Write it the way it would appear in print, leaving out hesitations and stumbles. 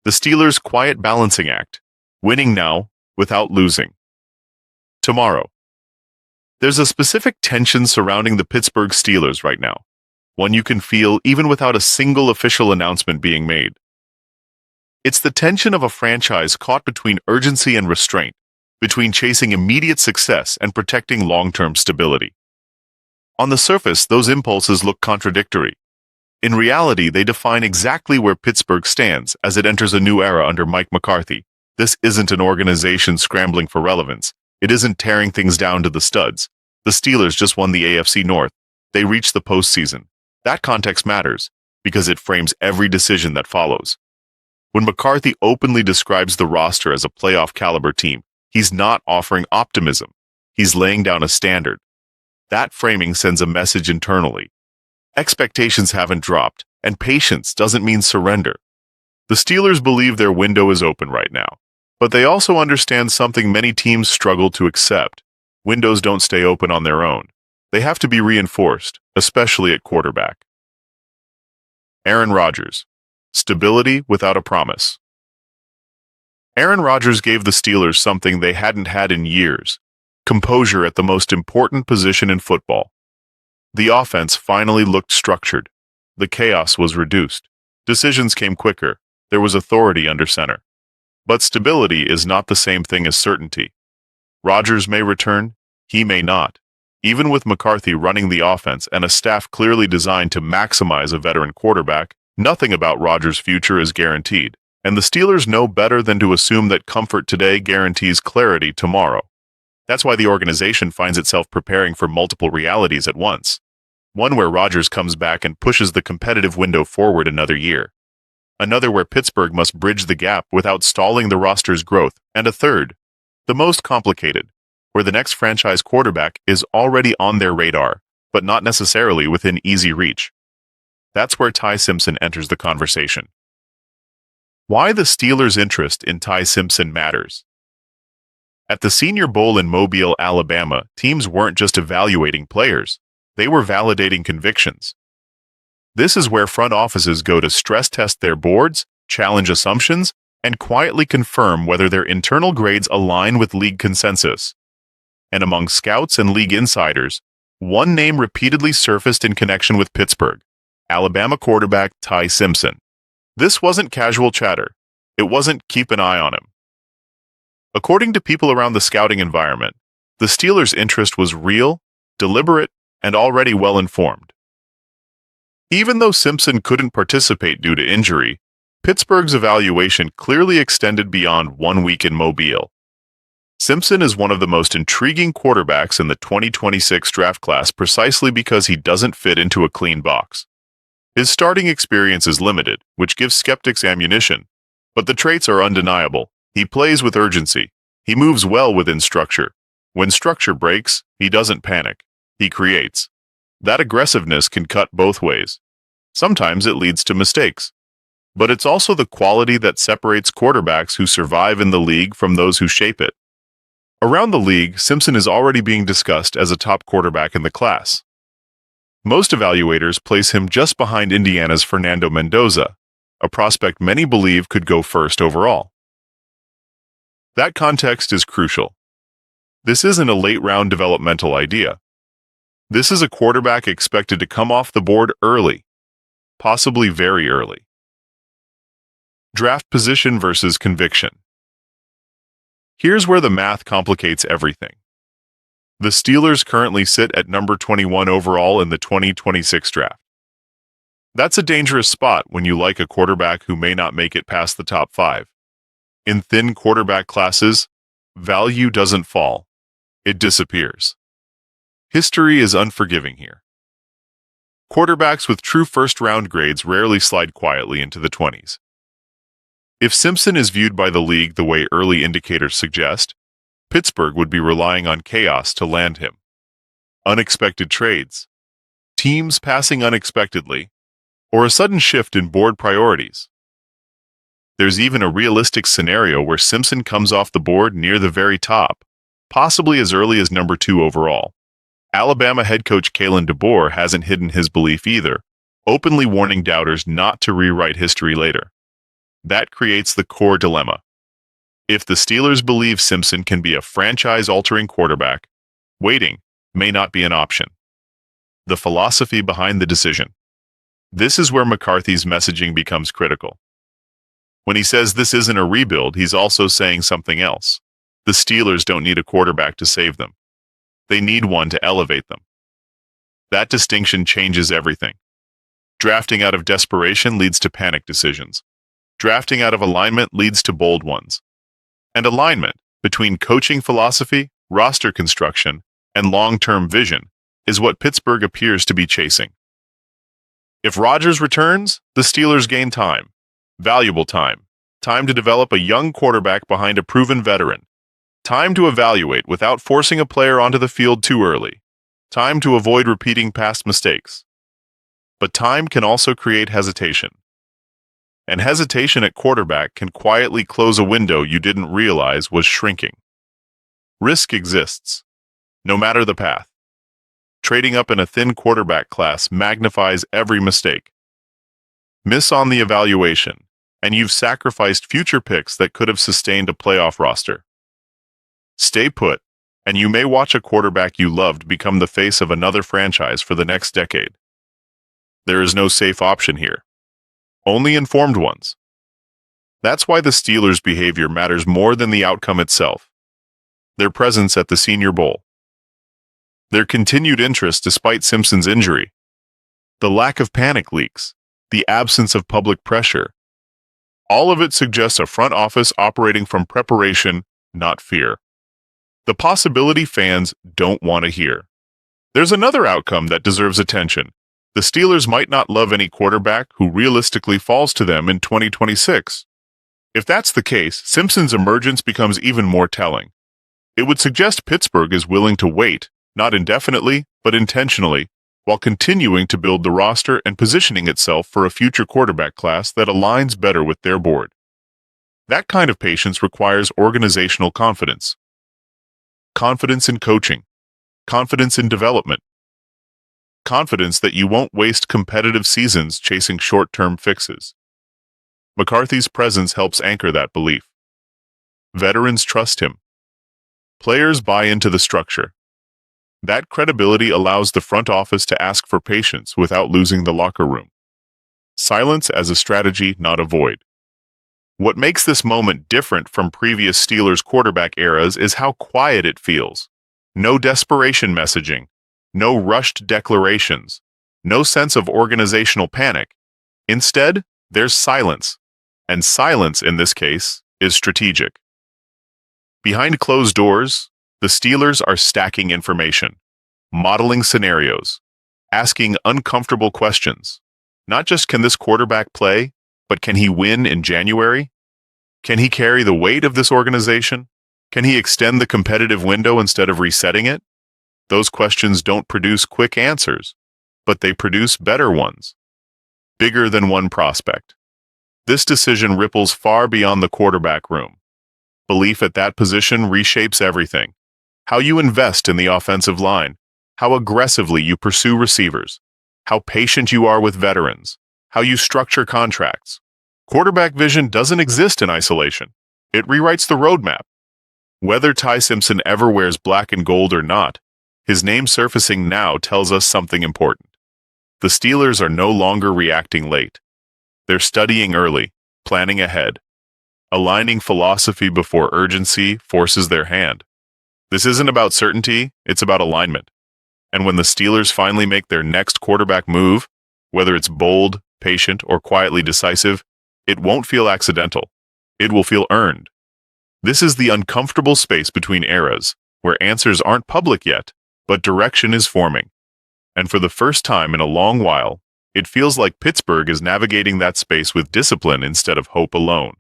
The Steelers' quiet balancing act, winning now without losing. Tomorrow. There's a specific tension surrounding the Pittsburgh Steelers right now, one you can feel even without a single official announcement being made. It's the tension of a franchise caught between urgency and restraint, between chasing immediate success and protecting long-term stability. On the surface, those impulses look contradictory. In reality, they define exactly where Pittsburgh stands as it enters a new era under Mike McCarthy. This isn't an organization scrambling for relevance. It isn't tearing things down to the studs. The Steelers just won the AFC North. They reached the postseason. That context matters because it frames every decision that follows. When McCarthy openly describes the roster as a playoff-caliber team, he's not offering optimism. He's laying down a standard. That framing sends a message internally. Expectations haven't dropped, and patience doesn't mean surrender. The Steelers believe their window is open right now, but they also understand something many teams struggle to accept. Windows don't stay open on their own. They have to be reinforced, especially at quarterback. Aaron Rodgers. Stability without a promise. Aaron Rodgers gave the Steelers something they hadn't had in years: composure at the most important position in football. The offense finally looked structured. The chaos was reduced. Decisions came quicker. There was authority under center. But stability is not the same thing as certainty. Rodgers may return, he may not. Even with McCarthy running the offense and a staff clearly designed to maximize a veteran quarterback, nothing about Rodgers' future is guaranteed, and the Steelers know better than to assume that comfort today guarantees clarity tomorrow. That's why the organization finds itself preparing for multiple realities at once. One where Rodgers comes back and pushes the competitive window forward another year. Another where Pittsburgh must bridge the gap without stalling the roster's growth. And a third, the most complicated, where the next franchise quarterback is already on their radar, but not necessarily within easy reach. That's where Ty Simpson enters the conversation. Why the Steelers' interest in Ty Simpson matters. At the Senior Bowl in Mobile, Alabama, teams weren't just evaluating players, they were validating convictions. This is where front offices go to stress test their boards, challenge assumptions, and quietly confirm whether their internal grades align with league consensus. And among scouts and league insiders, one name repeatedly surfaced in connection with Pittsburgh: Alabama quarterback Ty Simpson. This wasn't casual chatter. It wasn't keep an eye on him. According to people around the scouting environment, the Steelers' interest was real, deliberate, and already well-informed. Even though Simpson couldn't participate due to injury, Pittsburgh's evaluation clearly extended beyond 1 week in Mobile. Simpson is one of the most intriguing quarterbacks in the 2026 draft class precisely because he doesn't fit into a clean box. His starting experience is limited, which gives skeptics ammunition, but the traits are undeniable. He plays with urgency. He moves well within structure. When structure breaks, he doesn't panic. He creates. That aggressiveness can cut both ways. Sometimes it leads to mistakes. But it's also the quality that separates quarterbacks who survive in the league from those who shape it. Around the league, Simpson is already being discussed as a top quarterback in the class. Most evaluators place him just behind Indiana's Fernando Mendoza, a prospect many believe could go first overall. That context is crucial. This isn't a late-round developmental idea. This is a quarterback expected to come off the board early, possibly very early. Draft position versus conviction. Here's where the math complicates everything. The Steelers currently sit at number 21 overall in the 2026 draft. That's a dangerous spot when you like a quarterback who may not make it past the top 5. In thin quarterback classes, value doesn't fall. It disappears. History is unforgiving here. Quarterbacks with true first-round grades rarely slide quietly into the 20s. If Simpson is viewed by the league the way early indicators suggest, Pittsburgh would be relying on chaos to land him. Unexpected trades, teams passing unexpectedly, or a sudden shift in board priorities. There's even a realistic scenario where Simpson comes off the board near the very top, possibly as early as number 2 overall. Alabama head coach Kalen DeBoer hasn't hidden his belief either, openly warning doubters not to rewrite history later. That creates the core dilemma. If the Steelers believe Simpson can be a franchise-altering quarterback, waiting may not be an option. The philosophy behind the decision. This is where McCarthy's messaging becomes critical. When he says this isn't a rebuild, he's also saying something else. The Steelers don't need a quarterback to save them. They need one to elevate them. That distinction changes everything. Drafting out of desperation leads to panic decisions. Drafting out of alignment leads to bold ones. And alignment between coaching philosophy, roster construction, and long-term vision is what Pittsburgh appears to be chasing. If Rodgers returns, the Steelers gain time. Valuable time. Time to develop a young quarterback behind a proven veteran. Time to evaluate without forcing a player onto the field too early. Time to avoid repeating past mistakes. But time can also create hesitation. And hesitation at quarterback can quietly close a window you didn't realize was shrinking. Risk exists, no matter the path. Trading up in a thin quarterback class magnifies every mistake. Miss on the evaluation, and you've sacrificed future picks that could have sustained a playoff roster. Stay put, and you may watch a quarterback you loved become the face of another franchise for the next decade. There is no safe option here. Only informed ones. That's why the Steelers' behavior matters more than the outcome itself. Their presence at the Senior Bowl. Their continued interest despite Simpson's injury. The lack of panic leaks. The absence of public pressure. All of it suggests a front office operating from preparation, not fear. The possibility fans don't want to hear. There's another outcome that deserves attention. The Steelers might not love any quarterback who realistically falls to them in 2026. If that's the case, Simpson's emergence becomes even more telling. It would suggest Pittsburgh is willing to wait, not indefinitely, but intentionally, while continuing to build the roster and positioning itself for a future quarterback class that aligns better with their board. That kind of patience requires organizational confidence. Confidence in coaching. Confidence in development. Confidence that you won't waste competitive seasons chasing short-term fixes. McCarthy's presence helps anchor that belief. Veterans trust him. Players buy into the structure. That credibility allows the front office to ask for patience without losing the locker room. Silence as a strategy, not a void. What makes this moment different from previous Steelers quarterback eras is how quiet it feels. No desperation messaging, no rushed declarations, no sense of organizational panic. Instead, there's silence, and silence in this case is strategic. Behind closed doors, the Steelers are stacking information, modeling scenarios, asking uncomfortable questions. Not just can this quarterback play, but can he win in January? Can he carry the weight of this organization? Can he extend the competitive window instead of resetting it? Those questions don't produce quick answers, but they produce better ones. Bigger than one prospect. This decision ripples far beyond the quarterback room. Belief at that position reshapes everything. How you invest in the offensive line, how aggressively you pursue receivers, how patient you are with veterans, how you structure contracts. Quarterback vision doesn't exist in isolation. It rewrites the roadmap. Whether Ty Simpson ever wears black and gold or not, his name surfacing now tells us something important. The Steelers are no longer reacting late. They're studying early, planning ahead. Aligning philosophy before urgency forces their hand. This isn't about certainty, it's about alignment. And when the Steelers finally make their next quarterback move, whether it's bold, patient, or quietly decisive, it won't feel accidental. It will feel earned. This is the uncomfortable space between eras, where answers aren't public yet, but direction is forming. And for the first time in a long while, it feels like Pittsburgh is navigating that space with discipline instead of hope alone.